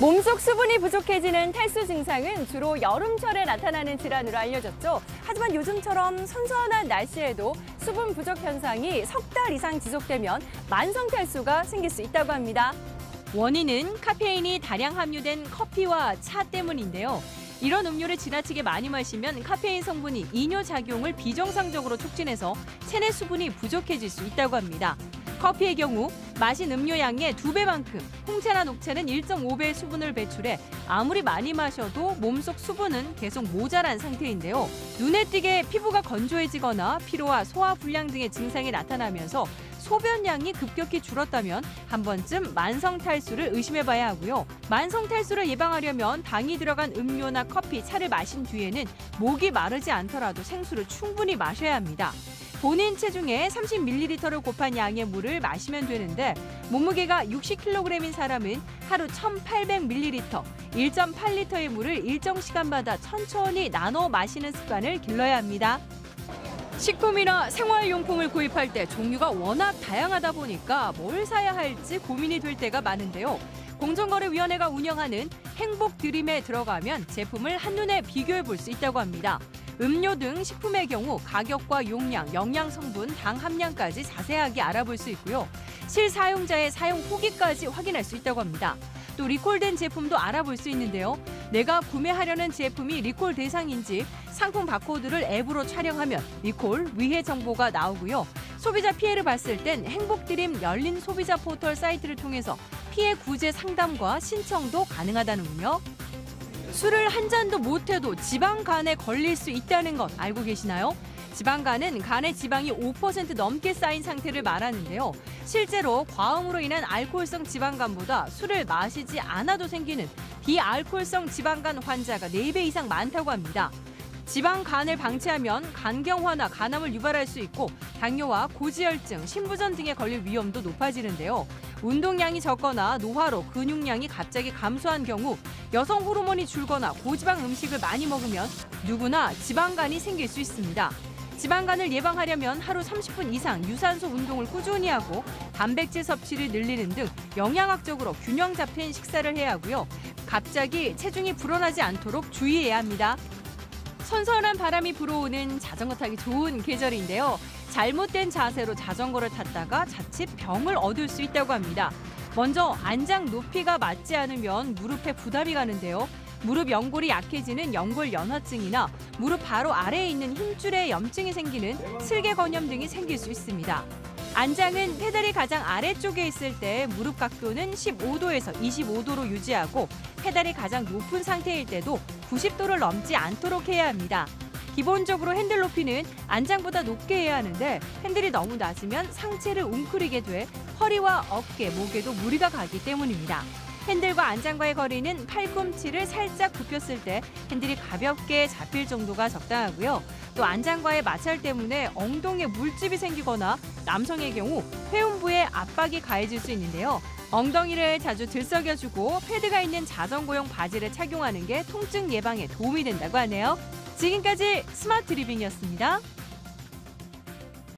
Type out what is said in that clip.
몸속 수분이 부족해지는 탈수 증상은 주로 여름철에 나타나는 질환으로 알려졌죠. 하지만 요즘처럼 선선한 날씨에도 수분 부족 현상이 석 달 이상 지속되면 만성 탈수가 생길 수 있다고 합니다. 원인은 카페인이 다량 함유된 커피와 차 때문인데요. 이런 음료를 지나치게 많이 마시면 카페인 성분이 이뇨작용을 비정상적으로 촉진해서 체내 수분이 부족해질 수 있다고 합니다. 커피의 경우 마신 음료 양의 2배만큼, 홍차나 녹차는 1.5배의 수분을 배출해 아무리 많이 마셔도 몸속 수분은 계속 모자란 상태인데요. 눈에 띄게 피부가 건조해지거나 피로와 소화 불량 등의 증상이 나타나면서 소변량이 급격히 줄었다면 한 번쯤 만성 탈수를 의심해봐야 하고요. 만성 탈수를 예방하려면 당이 들어간 음료나 커피, 차를 마신 뒤에는 목이 마르지 않더라도 생수를 충분히 마셔야 합니다. 본인 체중에 30ml를 곱한 양의 물을 마시면 되는데 몸무게가 60kg인 사람은 하루 1800ml, 1.8리터의 물을 일정 시간마다 천천히 나눠 마시는 습관을 길러야 합니다. 식품이나 생활용품을 구입할 때 종류가 워낙 다양하다 보니까 뭘 사야 할지 고민이 될 때가 많은데요. 공정거래위원회가 운영하는 행복드림에 들어가면 제품을 한눈에 비교해 볼 수 있다고 합니다. 음료 등 식품의 경우 가격과 용량, 영양 성분, 당 함량까지 자세하게 알아볼 수 있고요. 실사용자의 사용 후기까지 확인할 수 있다고 합니다. 또 리콜된 제품도 알아볼 수 있는데요. 내가 구매하려는 제품이 리콜 대상인지 상품 바코드를 앱으로 촬영하면 리콜, 위해 정보가 나오고요. 소비자 피해를 봤을 땐 행복드림 열린 소비자 포털 사이트를 통해서 피해 구제 상담과 신청도 가능하다는군요. 술을 한 잔도 못해도 지방간에 걸릴 수 있다는 것 알고 계시나요? 지방간은 간에 지방이 5% 넘게 쌓인 상태를 말하는데요. 실제로 과음으로 인한 알코올성 지방간보다 술을 마시지 않아도 생기는 비알코올성 지방간 환자가 4배 이상 많다고 합니다. 지방간을 방치하면 간경화나 간암을 유발할 수 있고 당뇨와 고지혈증, 신부전 등에 걸릴 위험도 높아지는데요. 운동량이 적거나 노화로 근육량이 갑자기 감소한 경우, 여성 호르몬이 줄거나 고지방 음식을 많이 먹으면 누구나 지방간이 생길 수 있습니다. 지방간을 예방하려면 하루 30분 이상 유산소 운동을 꾸준히 하고 단백질 섭취를 늘리는 등 영양학적으로 균형 잡힌 식사를 해야 하고요. 갑자기 체중이 불어나지 않도록 주의해야 합니다. 선선한 바람이 불어오는 자전거 타기 좋은 계절인데요. 잘못된 자세로 자전거를 탔다가 자칫 병을 얻을 수 있다고 합니다. 먼저 안장 높이가 맞지 않으면 무릎에 부담이 가는데요. 무릎 연골이 약해지는 연골연화증이나 무릎 바로 아래에 있는 힘줄에 염증이 생기는 슬개건염 등이 생길 수 있습니다. 안장은 페달이 가장 아래쪽에 있을 때 무릎 각도는 15도에서 25도로 유지하고 페달이 가장 높은 상태일 때도 90도를 넘지 않도록 해야 합니다. 기본적으로 핸들 높이는 안장보다 높게 해야 하는데 핸들이 너무 낮으면 상체를 웅크리게 돼 허리와 어깨, 목에도 무리가 가기 때문입니다. 핸들과 안장과의 거리는 팔꿈치를 살짝 굽혔을 때 핸들이 가볍게 잡힐 정도가 적당하고요. 또 안장과의 마찰 때문에 엉덩이에 물집이 생기거나 남성의 경우 회음부에 압박이 가해질 수 있는데요. 엉덩이를 자주 들썩여주고 패드가 있는 자전거용 바지를 착용하는 게 통증 예방에 도움이 된다고 하네요. 지금까지 스마트 리빙이었습니다.